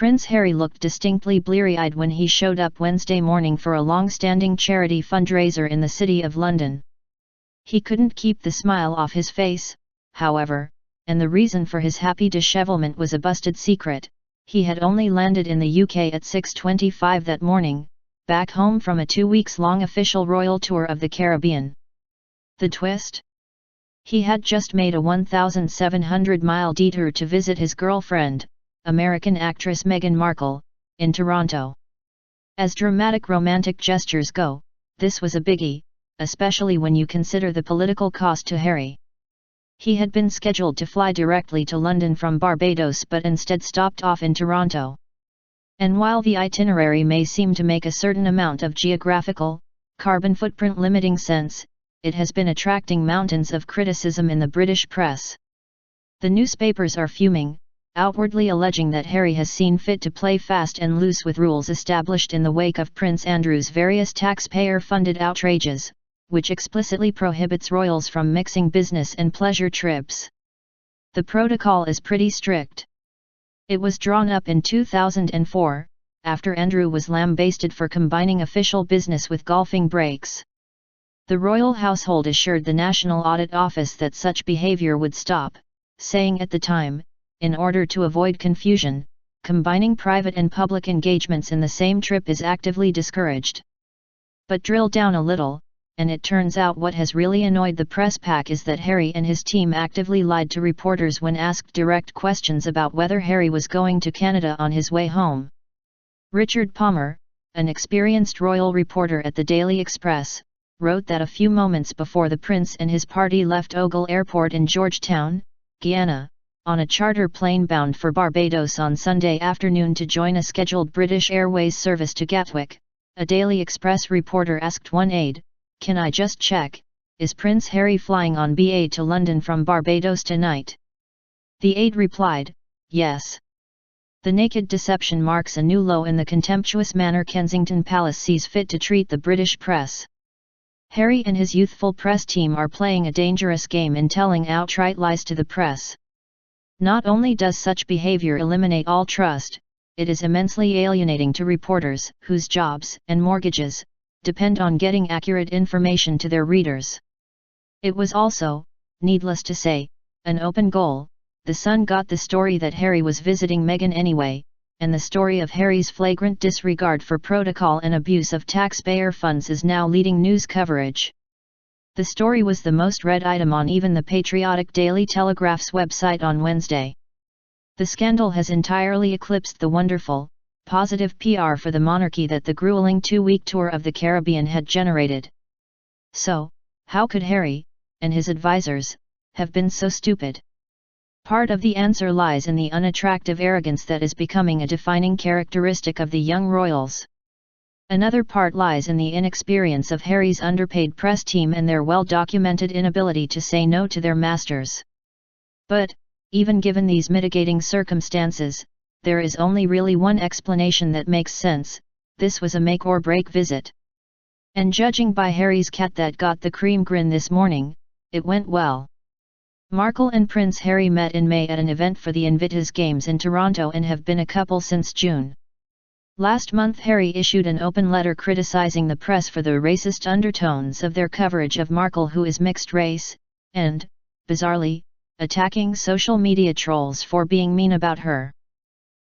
Prince Harry looked distinctly bleary-eyed when he showed up Wednesday morning for a long-standing charity fundraiser in the City of London. He couldn't keep the smile off his face, however, and the reason for his happy dishevelment was a busted secret. He had only landed in the UK at 6:25 that morning, back home from a 2-week-long official royal tour of the Caribbean. The twist? He had just made a 1,700-mile detour to visit his girlfriend, American actress Meghan Markle, in Toronto. As dramatic romantic gestures go, this was a biggie, especially when you consider the political cost to Harry. He had been scheduled to fly directly to London from Barbados but instead stopped off in Toronto. And while the itinerary may seem to make a certain amount of geographical, carbon footprint limiting sense, it has been attracting mountains of criticism in the British press. The newspapers are fuming, outwardly alleging that Harry has seen fit to play fast and loose with rules established in the wake of Prince Andrew's various taxpayer-funded outrages, which explicitly prohibits royals from mixing business and pleasure trips. The protocol is pretty strict. It was drawn up in 2004, after Andrew was lambasted for combining official business with golfing breaks. The royal household assured the National Audit Office that such behavior would stop, saying at the time, in order to avoid confusion, combining private and public engagements in the same trip is actively discouraged. But drill down a little, and it turns out what has really annoyed the press pack is that Harry and his team actively lied to reporters when asked direct questions about whether Harry was going to Canada on his way home. Richard Palmer, an experienced royal reporter at the Daily Express, wrote that a few moments before the prince and his party left Ogle Airport in Georgetown, Guyana, on a charter plane bound for Barbados on Sunday afternoon to join a scheduled British Airways service to Gatwick, a Daily Express reporter asked one aide, "Can I just check, is Prince Harry flying on BA to London from Barbados tonight?" The aide replied, "Yes." The naked deception marks a new low in the contemptuous manner Kensington Palace sees fit to treat the British press. Harry and his youthful press team are playing a dangerous game in telling outright lies to the press. Not only does such behavior eliminate all trust, it is immensely alienating to reporters whose jobs and mortgages depend on getting accurate information to their readers. It was also, needless to say, an open goal. The Sun got the story that Harry was visiting Meghan anyway, and the story of Harry's flagrant disregard for protocol and abuse of taxpayer funds is now leading news coverage. The story was the most read item on even the patriotic Daily Telegraph's website on Wednesday. The scandal has entirely eclipsed the wonderful, positive PR for the monarchy that the grueling 2-week tour of the Caribbean had generated. So, how could Harry, and his advisors, have been so stupid? Part of the answer lies in the unattractive arrogance that is becoming a defining characteristic of the young royals. Another part lies in the inexperience of Harry's underpaid press team and their well-documented inability to say no to their masters. But, even given these mitigating circumstances, there is only really one explanation that makes sense: this was a make-or-break visit. And judging by Harry's cat that got the cream grin this morning, it went well. Markle and Prince Harry met in May at an event for the Invictus Games in Toronto and have been a couple since June. Last month Harry issued an open letter criticizing the press for the racist undertones of their coverage of Markle, who is mixed race, and, bizarrely, attacking social media trolls for being mean about her.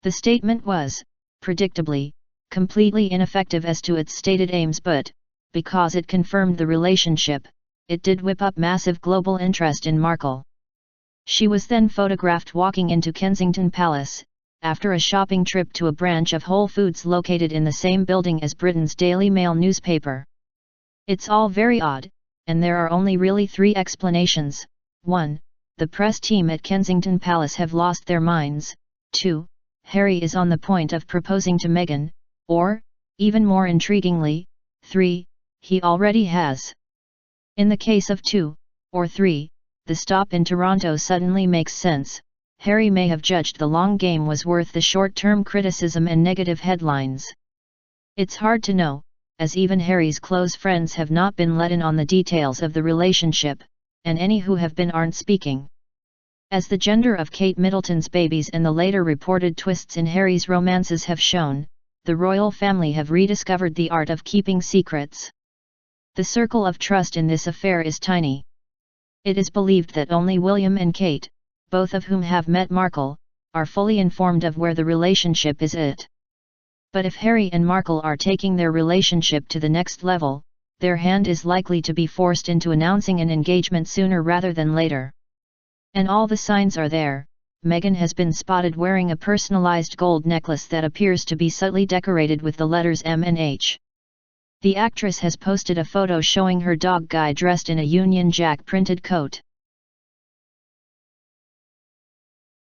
The statement was, predictably, completely ineffective as to its stated aims, but, because it confirmed the relationship, it did whip up massive global interest in Markle. She was then photographed walking into Kensington Palace, after a shopping trip to a branch of Whole Foods located in the same building as Britain's Daily Mail newspaper. It's all very odd, and there are only really 3 explanations. 1. The press team at Kensington Palace have lost their minds. 2. Harry is on the point of proposing to Meghan, or, even more intriguingly, 3. He already has. In the case of 2, or 3, the stop in Toronto suddenly makes sense. Harry may have judged the long game was worth the short-term criticism and negative headlines. It's hard to know, as even Harry's close friends have not been let in on the details of the relationship, and any who have been aren't speaking. As the gender of Kate Middleton's babies and the later reported twists in Harry's romances have shown, the royal family have rediscovered the art of keeping secrets. The circle of trust in this affair is tiny. It is believed that only William and Kate, both of whom have met Markle, are fully informed of where the relationship is at. But if Harry and Markle are taking their relationship to the next level, their hand is likely to be forced into announcing an engagement sooner rather than later. And all the signs are there. Meghan has been spotted wearing a personalized gold necklace that appears to be subtly decorated with the letters M and H. The actress has posted a photo showing her dog Guy dressed in a Union Jack printed coat.